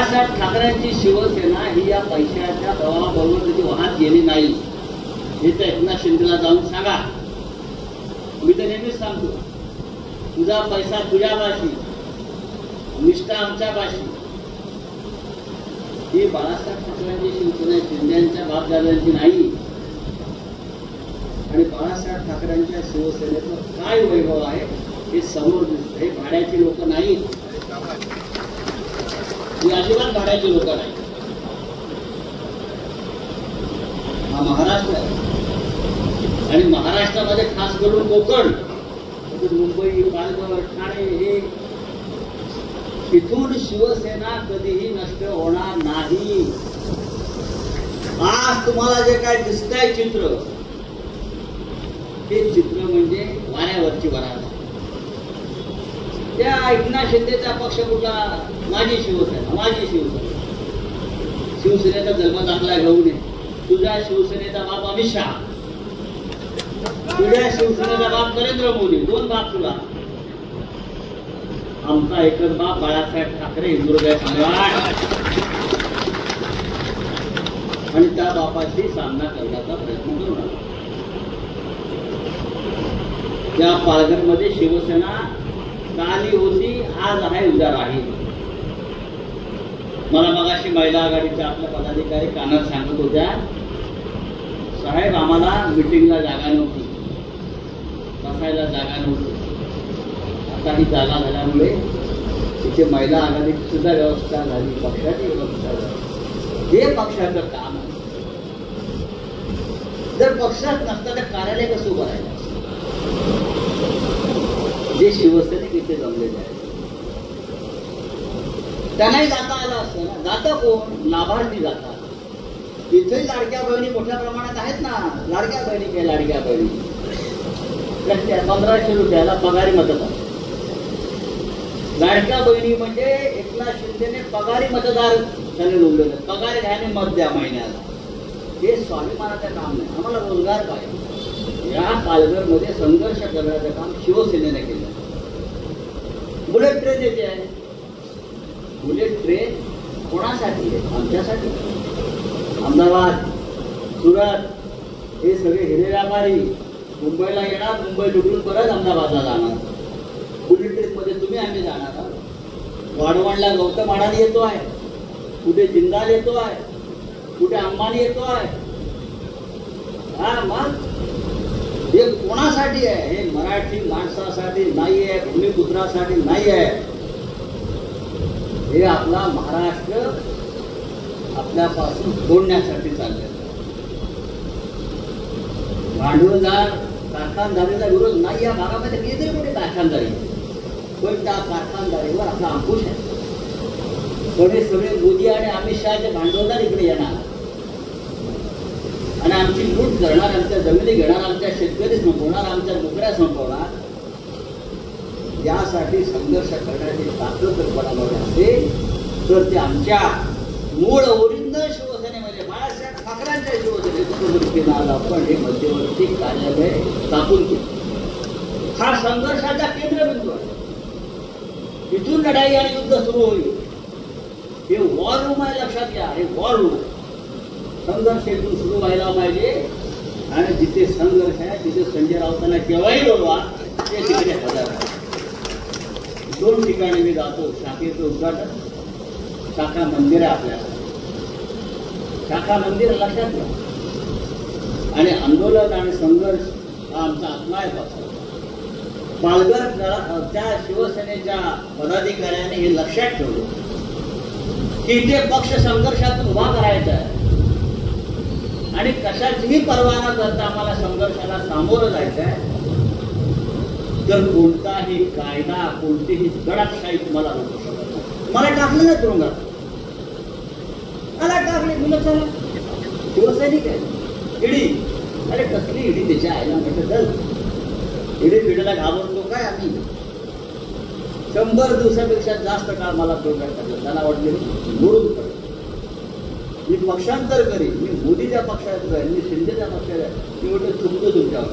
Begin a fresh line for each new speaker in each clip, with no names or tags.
बाळासाहेब ठाकरेंची शिवसेना ही या पैशाच्या प्रवाहाबरोबर कधी वाहत गेली नाही. हे तर एकनाथ शिंदेला जाऊन सांगा. मी तर नेहमीच सांगतो, तुझा पैसा तुझ्या पाशी, निष्ठा आमच्या पाशी. ही बाळासाहेब ठाकरेंची शिवसेना शिंदेच्या बापदादांची नाही. आणि बाळासाहेब ठाकरेंच्या शिवसेनेचं काय वैभव आहे हे समोर दिसतं. हे भाड्याची लोक नाहीत, ही अजिबात भाड्याची लोक नाही. हा महाराष्ट्र आहे आणि महाराष्ट्रामध्ये खास करून कोकण, मुंबई, पालघर, ठाणे, हे इथून शिवसेना कधीही नष्ट होणार नाही. आज तुम्हाला जे काय दिसतंय चित्र, ते चित्र म्हणजे वाऱ्यावरची वरात. त्या एकनाथ शिंदेचा पक्ष कुठला? माझी शिवसेना, माझी शिवसेना. शिवसेनेचा जन्म दाखला घेऊन ये. तुझ्या शिवसेनेचा बाप अमित शहा, तुझ्या शिवसेनेचा बाप नरेंद्र मोदी, दोन बाप तुला. आमचा एकच बाप बाळासाहेब ठाकरे, हिंदुहृदय सम्राट. आणि त्या बापाशी सामना करण्याचा प्रयत्न करू नका. त्या पालघरमध्ये शिवसेना काली होती, आज आहे, उद्या राहील. मला मगाशी महिला आघाडीच्या आपल्या पदाधिकारी कानात सांगत होत्या, साहेब आम्हाला मिटिंगला जागा नव्हती, बसायला जागा नव्हती. आता ही जागा झाल्यामुळे तिथे महिला आघाडीची सुद्धा व्यवस्था झाली, पक्षाची व्यवस्था झाली. हे पक्षाचं काम आहे. जर पक्षात नसतं तर कार्यालय कसं उभं राहिलं? जे शिवसैनिक इथे जमलेले आहेत त्यांनाही जाता आलं असतं ना. जातं कोण? लाभार्थी जातात. इथेही लाडक्या बहिणी मोठ्या प्रमाणात आहेत ना. लाडक्या बहिणी काय? लाडक्या बहिणी 1500 रुपयाला पगारी मतदार. लाडक्या बहिणी म्हणजे एकनाथ शिंदेने पगारी मतदार त्याने निवडलेलं. पगार घ्याने मत द्या महिन्याला. हे स्वाभिमानाचं काम नाही. आम्हाला रोजगार पाहिजे. या पालघरमध्ये संघर्ष करण्याचं काम शिवसेनेने केलं. बुलेट ट्रेन येते आहे. बुलेट ट्रेन कोणासाठी आहे? आमच्यासाठी. अहमदाबाद, सुरत हे सगळे हिरे व्यापारी मुंबईला येणार, मुंबई लुटून परत अहमदाबादला जाणार. बुलेट ट्रेन मध्ये तुम्ही आम्ही जाणार आहोत. वाढवणला गौतम अडाणी येतो आहे, कुठे जिंदाल येतो आहे, कुठे अंबानी येतो आहे. हा मग हे कोणासाठी आहे? हे मराठी माणसासाठी नाही आहे, भूमिपुत्रासाठी नाही आहे. हे आपला महाराष्ट्र आपल्यापासून सोडण्यासाठी चालले. भांडवलदार कारखानदारीला विरोध नाही या भागामध्ये. किती मोठी कारखानदारी, पण त्या कारखानदारीवर आपला अंकुश आहे. पण हे सगळे मोदी आणि अमित शहाचे भांडवलदार इकडे येणार आणि आमची लूट करणार, आमच्या जमिनी घेणार, आमच्या शेतकरी संपवणार, आमच्या नोकऱ्या संपवणार. यासाठी संघर्ष करण्याची ताकद जर कोणामध्ये असेल तर ते आमच्या मूळ ओरिजिनल शिवसेनेमध्ये बाळासाहेब ठाकरेंच्या शिवसेनेत आपण हे मध्यवर्ती कार्यालय स्थापन केलं. हा संघर्षाचा केंद्रबिंदू आहे. इथून लढाई आणि युद्ध सुरू होईल. हे वॉर रूम आहे, लक्षात घ्या. हे वॉर रूम. संघर्ष इथून सुरू व्हायला पाहिजे आणि जिथे संघर्ष आहे तिथे संजय राऊतांना केव्हाही बोलवा, ते तिकडे हजर आहे. 2 ठिकाणी मी जातो. शाखेचं उद्घाटन, शाखा मंदिर आहे आपल्याला. शाखा मंदिर लक्षात घ्या. आणि आंदोलन आणि संघर्ष हा आमचा आत्मा आहे. पक्ष पालघर त्या शिवसेनेच्या पदाधिकाऱ्यांनी हे लक्षात ठेवलं की इथे पक्ष संघर्षातून उभा करायचा आहे आणि कशाचीही पर्वा न करता आम्हाला संघर्षाला सामोरं जायचं आहे. तर कोणताही कायदा, कोणतीही दडपशाही तुम्हाला रोखू शकत नाही. मला टाकलं ना तुरुंगात, मला टाकले मुलं. चला शिवसैनिक आहे. ईडी, अरे कसली ईडी? त्याच्या आईला म्हटलं चल ईडी पिढीला घाबरतो काय आम्ही? 100 दिवसापेक्षा जास्त काळ मला तुरुंगात टाकलं. त्याला वाटले मोडून पडलं. मी पक्षांतर करीन, मी मोदीच्या पक्षात राहील, मी शिंदेच्या पक्षात राहील. मी म्हटलं चुकतो तुमच्यावर.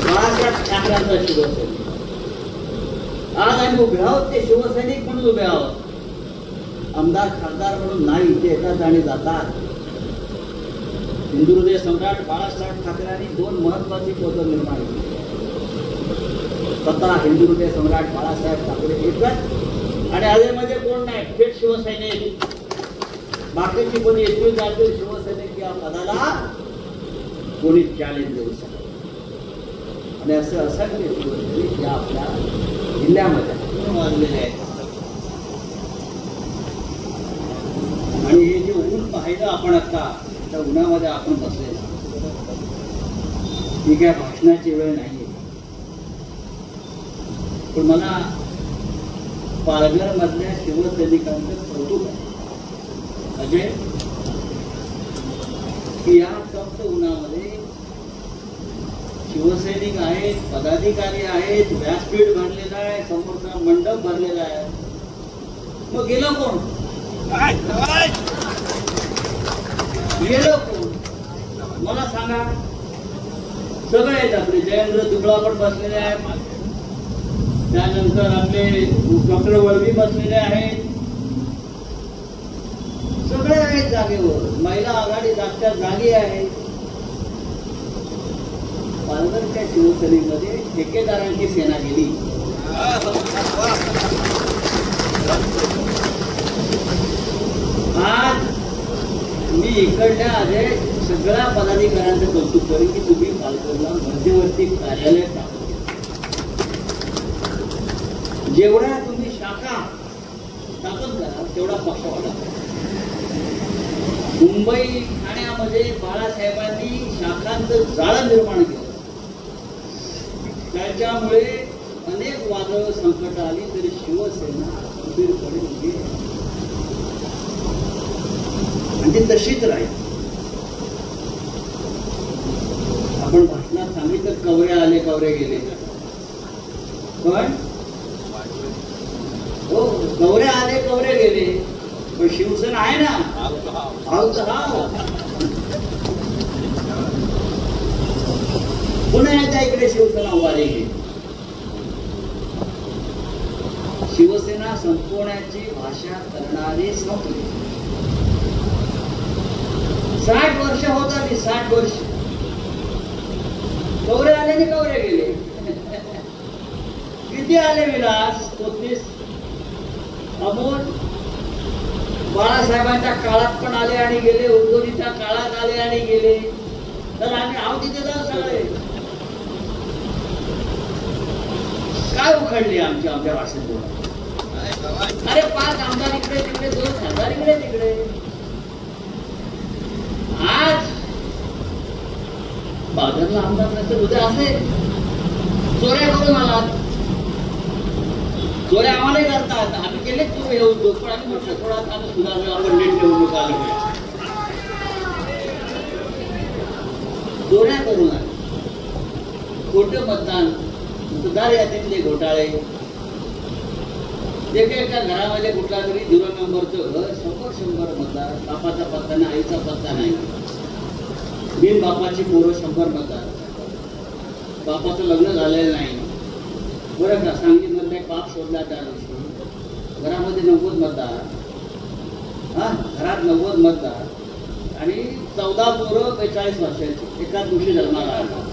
बाळासाहेब ठाकरेंचा शिवसेना आज आम्ही उभे आहोत ते शिवसैनिक म्हणून उभे आहोत, आमदार खासदार म्हणून नाही. ते येतात आणि जातात. हिंदुहृदय सम्राट बाळासाहेब ठाकरेंनी 2 महत्वाची पदं निर्माण केली. स्वतः हिंदुहृदय सम्राट बाळासाहेब ठाकरे एकच आणि आधीमध्ये कोण नाही, थेट शिवसैनिक. बाकीची कोणी येथील जातील शिवसैनिक या पदाला कोणी चॅलेंज देऊ शकत. आणि असं असंख्य शिवसैनिक या आपल्या जिल्ह्यामध्ये वाजलेले आहेत. आणि हे जे ऊन पाहिलं आपण आता, त्या उन्हामध्ये आपण बसलेला, ही काय भाषणाची वेळ नाहीये. पण मला पालघर मधल्या शिवसैनिकांचं कौतुक आहे अजय, की या तप्त उन्हामध्ये शिवसैनिक आहेत, पदाधिकारी आहेत, व्यासपीठ भरलेला आहे, समोरचा मंडप भरलेला आहे. मग गेलं कोण? गेलं कोण मला सांगा. सगळे आहेत आपले. जयेंद्र दुबळा पण बसलेले आहेत, त्यानंतर आपले डॉक्टर वळवी बसलेले आहेत, सगळे आहेत जागेवर. महिला आघाडी जागच्या जागी आहे. पालघरच्या शिवसेनेमध्ये ठेकेदारांची सेना गेली. आज मी इकडल्या आधी सगळ्या पदाधिकाऱ्यांचं कौतुक करेन की तुम्ही पालघरला मध्यवर्ती कार्यालय टाकलं. जेवढ्या तुम्ही शाखा स्थापन करा तेवढा पक्ष वाढा. मुंबई ठाण्यामध्ये बाळासाहेबांनी शाखांचं जाळं निर्माण केलं. त्याच्यामुळे अनेक वादळ संकट आली तरी शिवसेना उभीरपणे उभी आहे आणि ती तशीच राहील. आपण भाषणात सांगितलं कवरे आले कवरे गेले, पण हो कवरे आले कवरे गेले, पण शिवसेना आहे ना. पुन्हा एकदा इकडे शिवसेना उभारली. शिवसेना संपवण्याची भाषा करणारी संपली. 60 वर्ष होत आली, 60 वर्ष. कवरे आले आणि कवरे गेले. किती आले विलास, 34 अमोल बाळासाहेबांच्या काळात पण आले आणि गेले, उर्दोजीच्या काळात आले आणि गेले. तर आम्ही आहोत तिथे जाऊ सगळे. काय उखडली आमच्या भाषेत? अरे 5 आमदार इकडे तिकडे, 2 खासदार इकडे तिकडे. आज पालघरला आमदार नसेल, उद्या असेल. चोऱ्या करून आलात, चोऱ्या आम्हालाही करतात. आम्ही केले चोरी हे उद्योग, पण आम्ही म्हटलं थोडा आम्ही सुधारलं, आपण नीट निवडणूक आलो. चोऱ्या करून आले, खोटं मतदान, मतदार यादीतले घोटाळे. जे काही एका घरामध्ये कुठला तरी 0 नंबरचं घर, 100 मतदार, बापाचा पत्ता नाही, आईचा पत्ता नाही, बिन बापाची पोरं 100 मतदार, बापाचं लग्न झालेलं नाही. बरं का, सांगलीमधला एक बाप शोधला त्या दिवशी, घरामध्ये 90 मतदार, घरात 90 मतदार आणि 14 पोरं 45 वर्षाची, एकाच दिवशी जन्माला आला.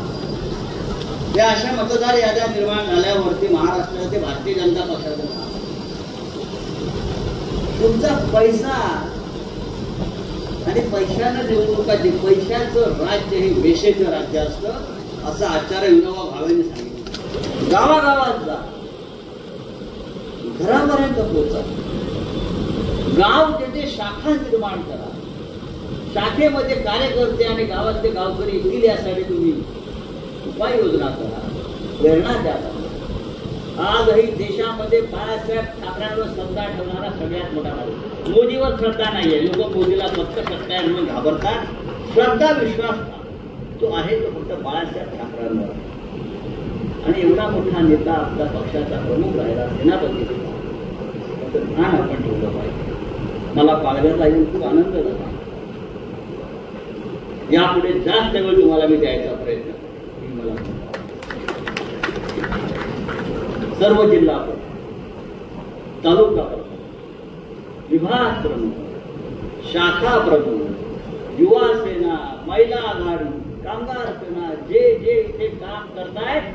या अशा मतदार याद्या निर्माण झाल्यावरती महाराष्ट्रात ते भारतीय जनता पक्षाचं नाव. तुमचा पैसा आणि पैशानं निवडणुकाची, पैशाचं राज्य हे वेशेचं राज्य असतं, असं आचार्य विनोबा भावेने सांगितलं. गावागावात जा, घरापर्यंत पोहोचा, गाव तेथे शाखा निर्माण करा, शाखेमध्ये कार्यकर्ते आणि गावातले गावकरी येतील यासाठी तुम्ही उपाययोजना करा, प्रेरणा द्या. आजही देशामध्ये बाळासाहेब ठाकरेंवर श्रद्धा ठेवणारा सगळ्यात मोठा माणूस. मोदीवर श्रद्धा नाहीये, लोक मोदीला फक्त सत्ता आहे म्हणून घाबरतात. श्रद्धा विश्वास तो आहे तो फक्त बाळासाहेब ठाकरेंवर. आणि एवढा मोठा नेता आपल्या पक्षाचा प्रमुख राहिला, सेनापती त्याचं ध्यान आपण ठेवलं पाहिजे. मला पालघरला येऊन खूप आनंद झाला. यापुढे जास्त वेळ तुम्हाला मी द्यायचा प्रयत्न मला सर्व जिल्हा तालुका प्रमुख, विभाग प्रमुख, शाखा प्रमुख, युवा सेना, महिला आघाडी, कामगार सेना, जे जे इथे काम करतायत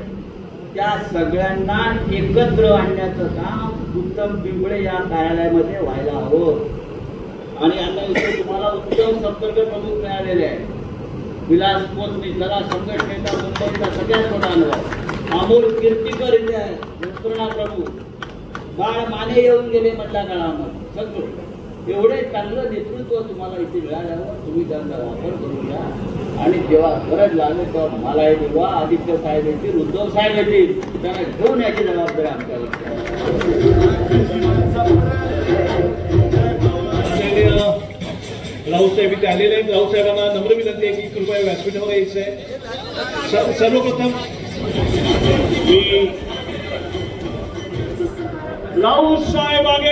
त्या सगळ्यांना एकत्र आणण्याचं काम उत्तम पिंपळे या कार्यालयामध्ये व्हायला हवं. आणि आता इथे तुम्हाला उत्तम संपर्क प्रमुख मिळालेले आहे. विलास पोतनी, त्याला संघटनेचा मुंबईचा सगळ्यात मोठा अनुभव. अमोल कीर्तीकर इथे आहे, यंत्रणा प्रमुख. बाळ माने येऊन गेले मधल्या काळामध्ये. सगळं एवढे चांगलं नेतृत्व तुम्हाला इथे मिळाल्यावर तुम्ही त्यांचा वापर करून घ्या. आणि जेव्हा गरज लागेल तेव्हा मला हे बोलवा. आदित्य साहेब येतील, उद्धव साहेब येतील, त्यांना घेऊन याची जबाबदारी आमच्यावर.
राऊतसाहेब इथे आलेले आहेत. राऊतसाहेबांना नम्र विनंती आहे की कृपया व्यासपीठावर यायचं आहे. सर्वप्रथम राऊतसाहेब आगे